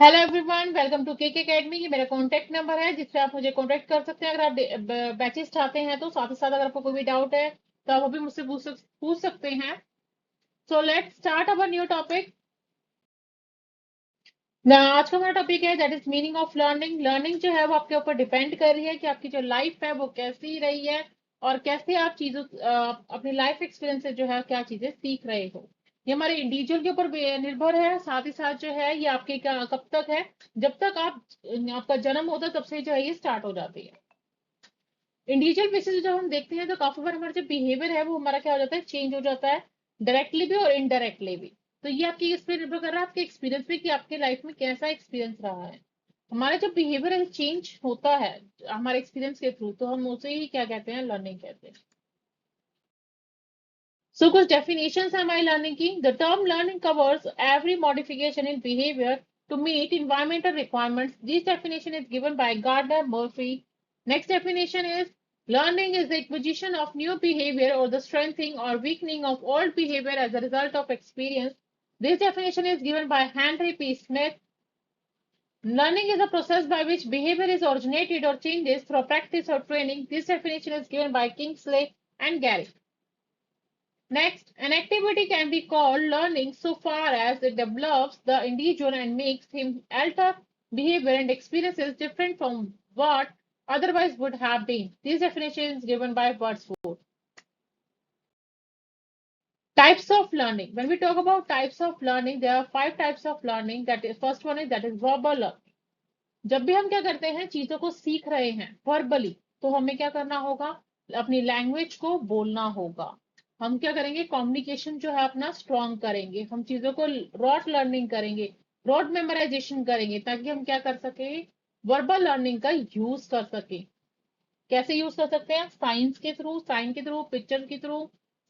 Hello everyone, welcome to KK academy. ये मेरा contact number है जिससे आप मुझे कॉन्टैक्ट कर सकते हैं अगर आप बैचेस चाहते हैं तो। साथ ही साथ अगर आपको कोई भी डाउट है तो आप वो भी मुझसे पूछ सकते हैं। So let's start our new topic. आज का हमारा टॉपिक है that is meaning of learning. Learning जो है वो आपके ऊपर डिपेंड कर रही है कि आपकी जो लाइफ है वो कैसी रही है और कैसे आप चीजों अपनी लाइफ एक्सपीरियंस से जो है क्या चीजें सीख रहे हो। ये हमारे इंडिविजुअल के ऊपर निर्भर है। साथ ही साथ जो है ये आपके कब तक है, जब तक आपका जन्म होता है तब से जो है ये स्टार्ट हो जाती है। इंडिविजुअल बेसिस जब हम देखते हैं तो काफी बार हमारा जो बिहेवियर है वो हमारा क्या हो जाता है, चेंज हो जाता है, डायरेक्टली भी और इनडायरेक्टली भी। तो ये आपकी इस पे निर्भर कर रहा है आपके एक्सपीरियंस पे कि आपके लाइफ में कैसा एक्सपीरियंस रहा है। हमारा जो बिहेवियर है चेंज होता है हमारे एक्सपीरियंस के थ्रू, तो हम उसे ही क्या कहते हैं, लर्निंग कहते हैं। So कुछ definitions है हमारी learning की। The term learning covers every modification in behavior to meet environmental requirements. This definition is given by Gardner Murphy. Next definition is learning is the acquisition of new behavior or the strengthening or weakening of old behavior as a result of experience. This definition is given by Henry P. Smith. Learning is a process by which behavior is originated or changes through practice or training. This definition is given by Kingsley and Gary. Next, an activity can be called learning so far as it develops the individual and makes him alter behavior and experiences different from what otherwise would have been. This definition is given by Wordsworth. Types of learning. When we talk about types of learning, there are 5 types of learning. That is, first one is that is verbal learning. जब भी हम क्या करते हैं, चीजों को सीख रहे हैं वर्बली, तो हमें क्या करना होगा, अपनी लैंग्वेज को बोलना होगा। हम क्या करेंगे, कम्युनिकेशन जो है अपना स्ट्रॉन्ग करेंगे, हम चीजों को रॉट लर्निंग करेंगे, रॉट मेमोराइजेशन करेंगे, ताकि हम क्या कर सके, वर्बल लर्निंग का यूज कर सके। कैसे यूज कर सकते हैं, साइंस के थ्रू, साइन के थ्रू, पिक्चर के थ्रू,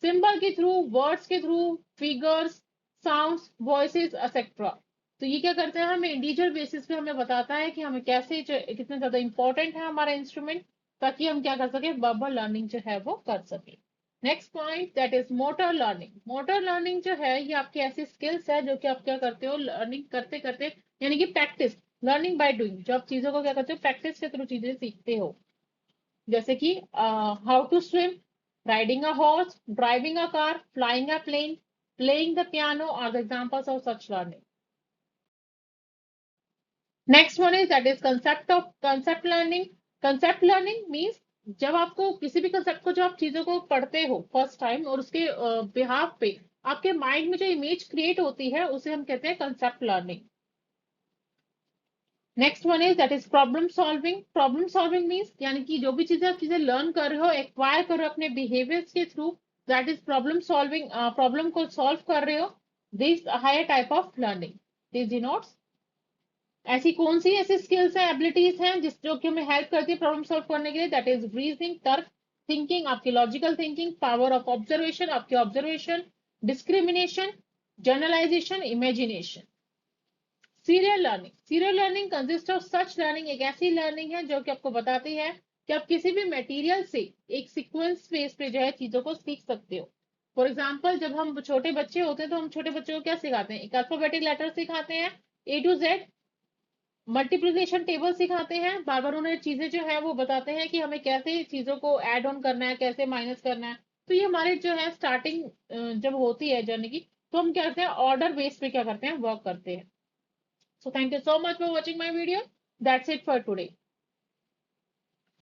सिंबल के थ्रू, वर्ड्स के through, figures, sounds, voices etcetera. तो ये क्या करते हैं, हमें इंडिविजुअल बेसिस पे हमें बताता है कि हमें कैसे कितना ज्यादा इंपॉर्टेंट है हमारा इंस्ट्रूमेंट, ताकि हम क्या कर सके, वर्बल लर्निंग जो है वो कर सके। Next point that is motor learning. Motor learning जो है ये आपकी ऐसी स्किल्स है जो कि आप क्या करते हो, लर्निंग करते करते, यानी कि प्रैक्टिस, लर्निंग बाय डूइंग, जो आप चीजों को क्या करते हो, प्रैक्टिस के थ्रू चीजें सीखते हो। जैसे कि how to swim, riding a horse, driving a car, flying a plane, playing the piano are the examples of such learning. Next one is that is concept learning. Concept learning means जब आपको किसी भी concept को, जो आप चीजों को पढ़ते हो फर्स्ट टाइम और उसके बिहाफ पे आपके माइंड में जो इमेज क्रिएट होती है उसे हम कहते हैं concept learning. Next one is that is problem solving. Problem solving means यानी कि जो भी चीजें लर्न कर रहे हो, एक्वायर कर रहे हो अपने बिहेवियर्स के through, that is problem solving, problem को सॉल्व कर रहे हो। This higher type of learning. This denotes ऐसी कौन सी ऐसी स्किल्स हैं, एबिलिटीज हैं जिस जो कि हमें हेल्प करती है प्रॉब्लम सॉल्व करने के लिए। दैट इज रीजनिंग, तर्क, थिंकिंग, आपकी logical thinking, power of observation, आपकी observation, discrimination, generalisation, imagination. Serial learning. Serial learning consist of such learning, एक ऐसी लर्निंग है जो कि आपको बताती है कि आप किसी भी मटेरियल से एक सीक्वेंस बेस पे जो है चीजों को सीख सकते हो। फॉर एग्जाम्पल, जब हम छोटे बच्चे होते हैं तो हम छोटे बच्चों को क्या सिखाते हैं, एक अल्फाबेटिक लेटर सिखाते हैं, A to Z, multiplication table सिखाते हैं, बार बार उन्हें चीजें जो है वो बताते हैं कि हमें कैसे चीजों को ऐड ऑन करना है, कैसे माइनस करना है। तो ये हमारे जो है स्टार्टिंग जब होती है जर्नी की, तो हम क्या करते हैं, ऑर्डर बेस पे क्या करते हैं, वर्क करते हैं। So thank you so much for watching my video. That's it for today.